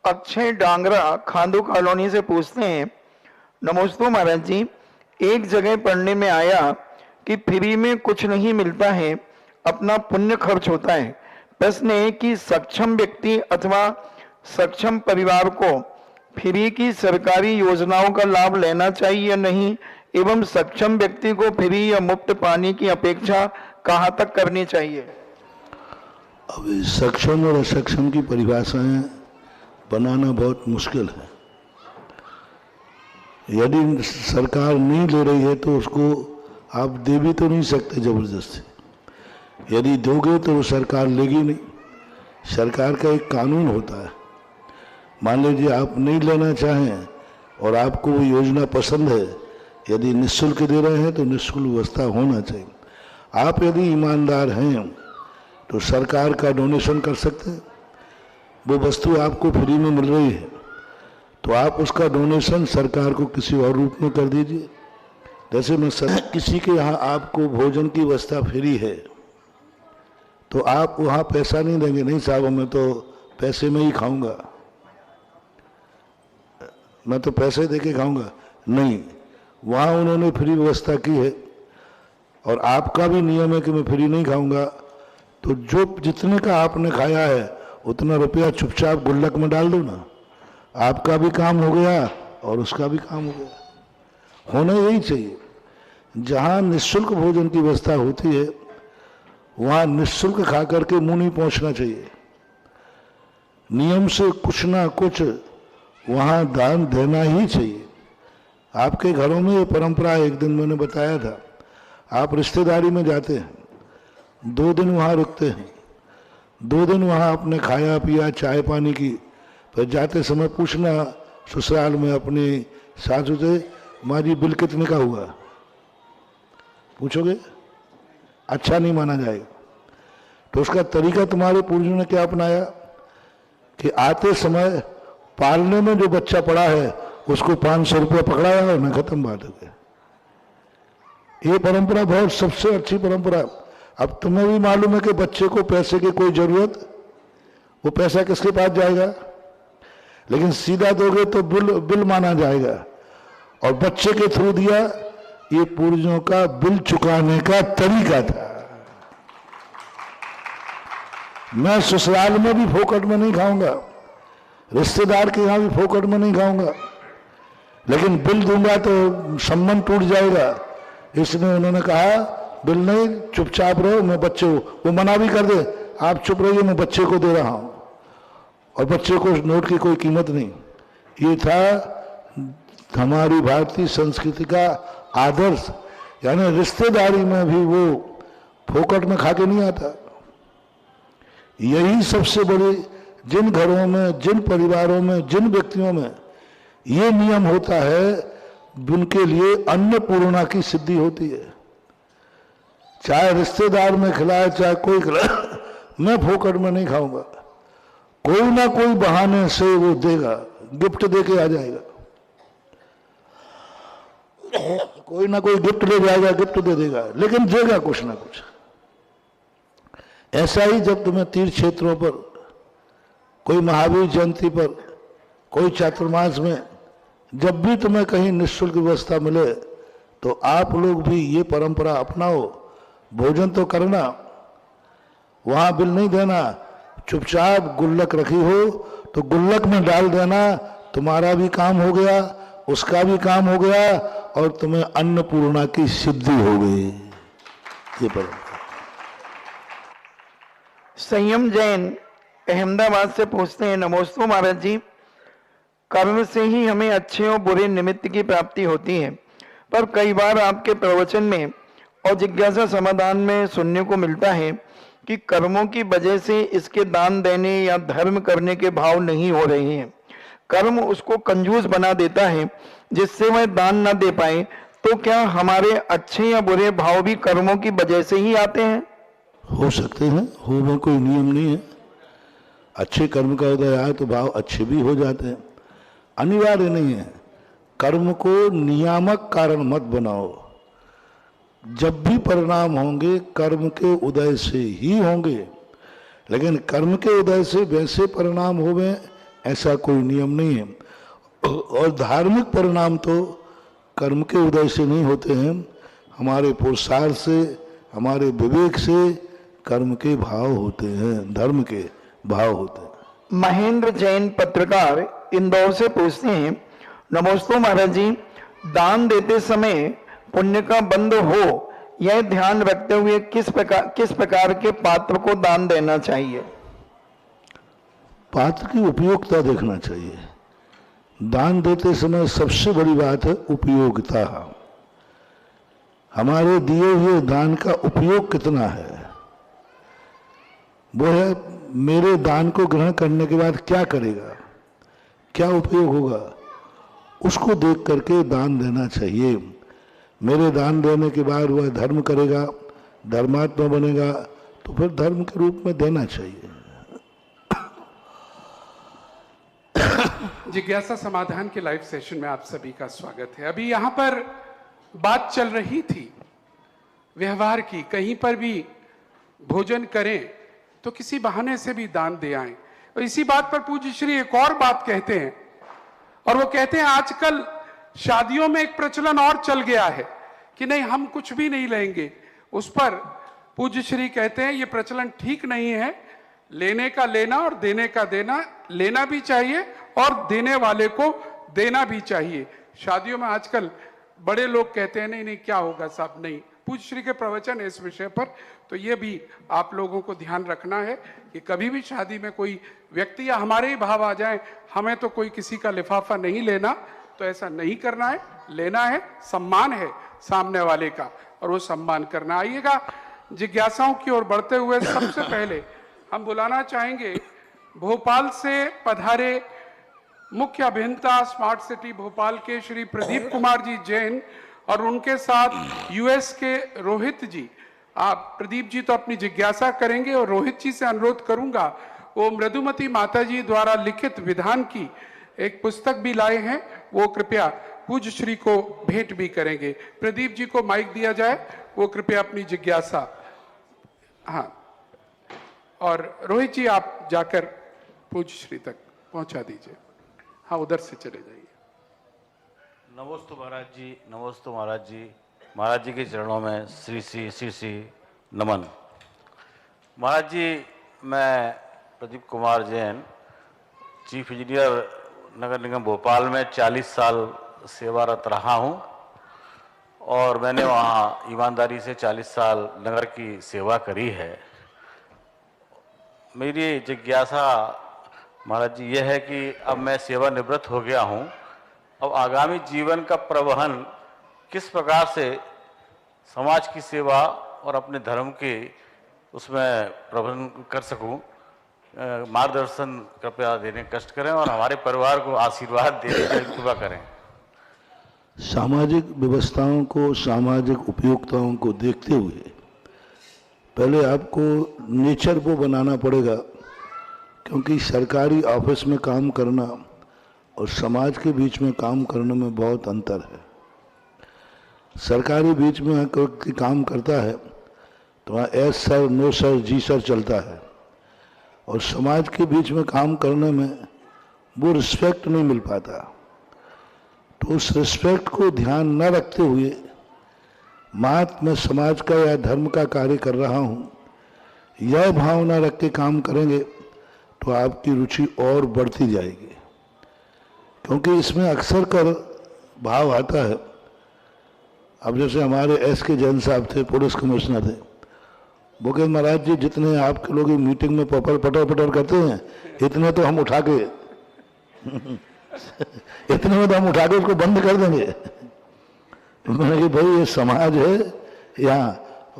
Akshay Dangra Khandu colony से पूछते हैं, नमस्ते महाराज जी, एक जगह पढ़ने में आया कि फ्री में कुछ नहीं मिलता है, अपना पुण्य खर्च होता है। प्रश्न है कि सक्षम व्यक्ति अथवा सक्षम परिवार को फ्री की सरकारी योजनाओं का लाभ लेना चाहिए या नहीं, एवं सक्षम व्यक्ति को फ्री या मुफ्त पानी की अपेक्षा कहाँ तक करनी चाहिए? अब सक्षम और असक्षम की परिभाषाएं बनाना बहुत मुश्किल है। यदि सरकार नहीं ले रही है तो उसको आप दे भी तो नहीं सकते जबरदस्ती। यदि दोगे तो वो सरकार लेगी नहीं। सरकार का एक कानून होता है। मान लीजिए आप नहीं लेना चाहें और आपको वो योजना पसंद है, यदि निःशुल्क दे रहे हैं तो निःशुल्क व्यवस्था होना चाहिए। आप यदि ईमानदार हैं तो सरकार का डोनेशन कर सकते हैं। वो वस्तु आपको फ्री में मिल रही है तो आप उसका डोनेशन सरकार को किसी और रूप में कर दीजिए। जैसे मैं किसी के यहाँ आपको भोजन की व्यवस्था फ्री है तो आप वहाँ पैसा नहीं देंगे, नहीं साहब मैं तो पैसे में ही खाऊंगा, मैं तो पैसे दे के खाऊंगा। नहीं, वहाँ उन्होंने फ्री व्यवस्था की है और आपका भी नियम है कि मैं फ्री नहीं खाऊंगा, तो जो जितने का आपने खाया है उतना रुपया चुपचाप गुल्लक में डाल दो ना, आपका भी काम हो गया और उसका भी काम हो गया। होना यही चाहिए। जहाँ निःशुल्क भोजन की व्यवस्था होती है वहाँ निःशुल्क खा करके मुंह नहीं पहुँचना चाहिए। नियम से कुछ ना कुछ वहाँ दान देना ही चाहिए। आपके घरों में ये परंपरा एक दिन मैंने बताया था, आप रिश्तेदारी में जाते हैं, 2 दिन वहाँ रुकते हैं, 2 दिन वहाँ आपने खाया पिया चाय पानी की, फिर जाते समय पूछना ससुराल में अपनी सासू से, हमारी बिल कितने का हुआ, पूछोगे? अच्छा नहीं माना जाएगा। तो उसका तरीका तुम्हारे पूर्वजों ने क्या अपनाया कि आते समय पालने में जो बच्चा पड़ा है उसको 500 रुपया पकड़ाया और न खत्म बात हो गई। ये परंपरा बहुत सबसे अच्छी परंपरा। अब तुम्हें भी मालूम है कि बच्चे को पैसे की कोई जरूरत, वो पैसा किसके पास जाएगा, लेकिन सीधा दोगे तो बिल माना जाएगा और बच्चे के थ्रू दिया। ये पूर्वजों का बिल चुकाने का तरीका था। मैं ससुराल में भी फोकट में नहीं खाऊंगा, रिश्तेदार के यहां भी फोकट में नहीं खाऊंगा, लेकिन बिल दूंगा तो संबंध टूट जाएगा। इसलिए उन्होंने कहा बिल नहीं, चुपचाप रहो, मैं बच्चे वो मना भी कर दे, आप चुप रहिए, मैं बच्चे को दे रहा हूं, और बच्चे को नोट की कोई कीमत नहीं। ये था हमारी भारतीय संस्कृति का आदर्श। यानी रिश्तेदारी में भी वो फोकट में खा के नहीं आता। यही सबसे बड़ी, जिन घरों में, जिन परिवारों में, जिन व्यक्तियों में ये नियम होता है, उनके लिए अन्नपूर्णा की सिद्धि होती है। चाहे रिश्तेदार में खिलाए चाहे कोई खिलाए, मैं फोकट में नहीं खाऊंगा। कोई ना कोई बहाने से वो देगा, गिफ्ट देके आ जाएगा, कोई ना कोई गिफ्ट ले जाएगा, गिफ्ट दे देगा, लेकिन देगा कुछ ना कुछ। ऐसा ही जब तुम्हें तीर्थ क्षेत्रों पर, कोई महावीर जयंती पर, कोई चातुर्मास में, जब भी तुम्हें कहीं निःशुल्क व्यवस्था मिले तो आप लोग भी ये परंपरा अपनाओ। भोजन तो करना, वहां बिल नहीं देना, चुपचाप गुल्लक रखी हो तो गुल्लक में डाल देना, तुम्हारा भी काम हो गया, उसका भी काम हो गया और तुम्हें अन्नपूर्णा की सिद्धि हो गई। ये परंपरा। संयम जैन अहमदाबाद से पूछते हैं, नमस्ते महाराज जी, कर्म से ही हमें अच्छे और बुरे निमित्त की प्राप्ति होती है, पर कई बार आपके प्रवचन में और जिज्ञासा समाधान में सुनने को मिलता है कि कर्मों की वजह से इसके दान देने या धर्म करने के भाव नहीं हो रहे हैं। कर्म उसको कंजूस बना देता है जिससे वह दान न दे पाए। तो क्या हमारे अच्छे या बुरे भाव भी कर्मों की वजह से ही आते हैं? हो सकते हैं, हो में कोई नियम नहीं है। अच्छे कर्म का उदय आए तो भाव अच्छे भी हो जाते हैं, अनिवार्य नहीं है। कर्म को नियामक कारण मत बनाओ। जब भी परिणाम होंगे कर्म के उदय से ही होंगे, लेकिन कर्म के उदय से वैसे परिणाम होवे ऐसा कोई नियम नहीं है। और धार्मिक परिणाम तो कर्म के उदय से नहीं होते हैं, हमारे पुरुषार्थ से, हमारे विवेक से कर्म के भाव होते हैं, धर्म के भाव होते हैं। महेंद्र जैन पत्रकार इंदौर से पूछते हैं, नमोस्तु महाराज जी, दान देते समय पुण्य का बंध हो यह ध्यान रखते हुए किस प्रकार के पात्र को दान देना चाहिए? पात्र की उपयोगिता देखना चाहिए। दान देते समय सबसे बड़ी बात है उपयोगिता। हमारे दिए हुए दान का उपयोग कितना है, वो है मेरे दान को ग्रहण करने के बाद क्या करेगा, क्या उपयोग होगा, उसको देख करके दान देना चाहिए। मेरे दान देने के बाद वह धर्म करेगा, धर्मात्मा बनेगा, तो फिर धर्म के रूप में देना चाहिए। जिज्ञासा समाधान के लाइव सेशन में आप सभी का स्वागत है। अभी यहाँ पर बात चल रही थी व्यवहार की, कहीं पर भी भोजन करें तो किसी बहाने से भी दान दे आएं। और इसी बात पर पूज्य श्री एक और बात कहते हैं, और वो कहते हैं आजकल शादियों में एक प्रचलन और चल गया है कि नहीं हम कुछ भी नहीं लेंगे। उस पर पूज्य श्री कहते हैं ये प्रचलन ठीक नहीं है, लेने का लेना और देने का देना, लेना भी चाहिए और देने वाले को देना भी चाहिए। शादियों में आजकल बड़े लोग कहते हैं नहीं नहीं क्या होगा साहब, नहीं। पूज्य श्री के प्रवचन है इस विषय पर, तो ये भी आप लोगों को ध्यान रखना है कि कभी भी शादी में कोई व्यक्ति या हमारे ही भाव आ जाए, हमें तो कोई किसी का लिफाफा नहीं लेना, तो ऐसा नहीं करना है। लेना है, सम्मान है सामने वाले का और वो सम्मान करना। आइएगा जिज्ञासाओं की ओर बढ़ते हुए सबसे पहले हम बुलाना चाहेंगे भोपाल से पधारे मुख्य अभियंता स्मार्ट सिटी भोपाल के श्री प्रदीप कुमार जी जैन और उनके साथ यूएस के रोहित जी। आप प्रदीप जी तो अपनी जिज्ञासा करेंगे और रोहित जी से अनुरोध करूंगा वो मृदुमती माता जी द्वारा लिखित विधान की एक पुस्तक भी लाए हैं, वो कृपया पूज्य श्री को भेंट भी करेंगे। प्रदीप जी को माइक दिया जाए, वो कृपया अपनी जिज्ञासा। हाँ, और रोहित जी आप जाकर पूज्य श्री तक पहुंचा दीजिए। हाँ, उधर से चले जाइए। नमोस्तु महाराज जी, नमोस्तु महाराज जी। महाराज जी के चरणों में श्री नमन। महाराज जी, मैं प्रदीप कुमार जैन, चीफ इंजीनियर नगर निगम भोपाल में 40 साल सेवारत रहा हूं और मैंने वहां ईमानदारी से 40 साल नगर की सेवा करी है। मेरी जिज्ञासा महाराज जी यह है कि अब मैं सेवानिवृत्त हो गया हूं, अब आगामी जीवन का प्रवहन किस प्रकार से समाज की सेवा और अपने धर्म के उसमें प्रबंधन कर सकूं, मार्गदर्शन कृपया देने कष्ट करें और हमारे परिवार को आशीर्वाद देने की कृपा करें। सामाजिक व्यवस्थाओं को, सामाजिक उपयोगिताओं को देखते हुए पहले आपको नेचर को बनाना पड़ेगा, क्योंकि सरकारी ऑफिस में काम करना और समाज के बीच में काम करने में बहुत अंतर है। सरकारी बीच में कोई काम करता है तो वहाँ एस सर, नो सर, जी सर चलता है, और समाज के बीच में काम करने में वो रिस्पेक्ट नहीं मिल पाता। तो उस रिस्पेक्ट को ध्यान न रखते हुए मात्र मैं समाज का या धर्म का कार्य कर रहा हूँ, यह भावना रख के काम करेंगे तो आपकी रुचि और बढ़ती जाएगी। क्योंकि इसमें अक्सर कर भाव आता है। अब जैसे हमारे एस के जैन साहब थे, पुलिस कमिश्नर थे, वो कहे महाराज जी जितने आपके लोग मीटिंग में पटर करते हैं इतने तो हम उठा के इतने में तो हम उठा के उसको बंद कर देंगे। मैंने कहा भाई ये समाज है यहाँ,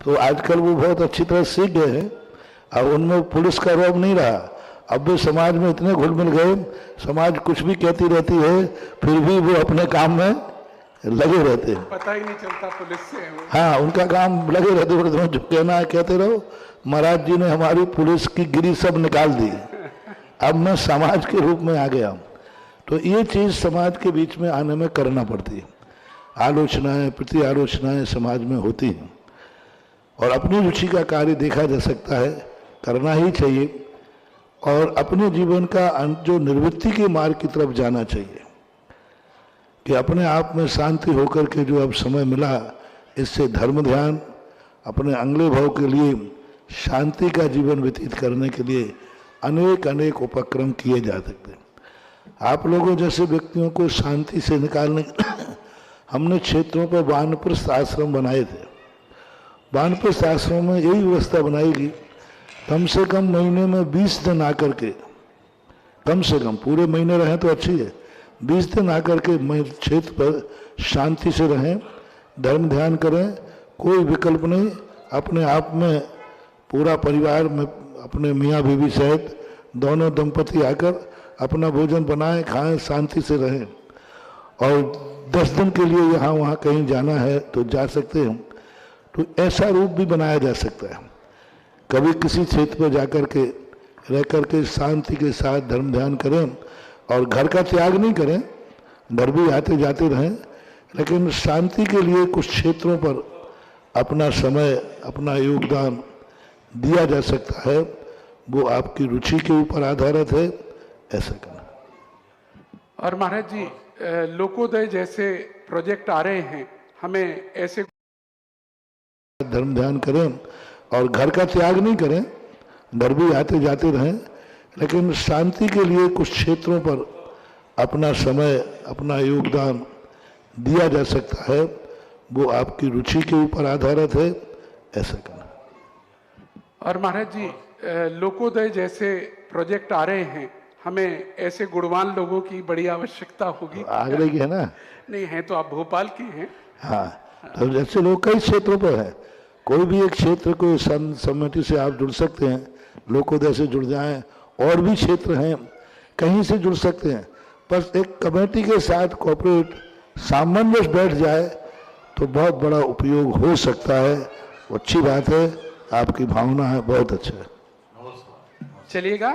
तो आजकल वो बहुत अच्छी तरह सीख गए हैं, अब उनमें पुलिस का रौब नहीं रहा। अब भी समाज में इतने घुल मिल गए, समाज कुछ भी कहती रहती है फिर भी वो अपने काम में लगे रहते हैं, पता ही नहीं चलता पुलिस से। हाँ, उनका काम लगे रहते हैं, जो कहना है कहते रहो। महाराज जी ने हमारी पुलिस की गिरी सब निकाल दी, अब मैं समाज के रूप में आ गया हूँ। तो ये चीज़ समाज के बीच में आने में करना पड़ती है। आलोचनाएं, प्रति आलोचनाएं समाज में होती हैं और अपनी रुचि का कार्य देखा जा सकता है, करना ही चाहिए। और अपने जीवन का जो निवृत्ति के मार्ग की तरफ जाना चाहिए कि अपने आप में शांति होकर के जो अब समय मिला, इससे धर्म ध्यान, अपने अगले भाव के लिए शांति का जीवन व्यतीत करने के लिए अनेक अनेक उपक्रम किए जा सकते हैं। आप लोगों जैसे व्यक्तियों को शांति से निकालने हमने क्षेत्रों पर वानप्रस्थ आश्रम बनाए थे। वानप्रस्थ आश्रम में यही व्यवस्था बनाई गई, कम से कम महीने में 20 दिन आकर के, कम से कम पूरे महीने रहें तो अच्छी है, 20 दिन आकर के क्षेत्र पर शांति से रहें, धर्म ध्यान करें, कोई विकल्प नहीं, अपने आप में पूरा परिवार में अपने मियाँ बीवी सहित दोनों दंपति आकर अपना भोजन बनाएं, खाएं, शांति से रहें। और 10 दिन के लिए यहाँ वहाँ कहीं जाना है तो जा सकते हैं। तो ऐसा रूप भी बनाया जा सकता है, कभी किसी क्षेत्र पर जाकर के रह करके शांति के साथ धर्म ध्यान करें और घर का त्याग नहीं करें, घर भी आते जाते रहें, लेकिन शांति के लिए कुछ क्षेत्रों पर अपना समय, अपना योगदान दिया जा सकता है। वो आपकी रुचि के ऊपर आधारित है, ऐसा करना। और महाराज जी, लोकोदय जैसे प्रोजेक्ट आ रहे हैं, हमें ऐसे धर्म ध्यान करें और घर का त्याग नहीं करें, घर भी आते जाते रहें, लेकिन शांति के लिए कुछ क्षेत्रों पर अपना समय, अपना योगदान दिया जा सकता है। वो आपकी रुचि के ऊपर आधारित है, ऐसा करना। और महाराज जी, लोकोदय जैसे प्रोजेक्ट आ रहे हैं, हमें ऐसे गुणवान लोगों की बड़ी आवश्यकता होगी। आगरे की है ना? नहीं है तो आप भोपाल के हैं। हाँ, तो जैसे लोग कई क्षेत्रों पर है, कोई भी एक क्षेत्र को समिति से आप जुड़ सकते हैं, लोकोदय से जुड़ जाएं, और भी क्षेत्र हैं कहीं से जुड़ सकते हैं। बस एक कमेटी के साथ कोऑपरेट सामंजस्य बैठ जाए तो बहुत बड़ा उपयोग हो सकता है। अच्छी बात है, आपकी भावना है, बहुत अच्छा है। चलिएगा।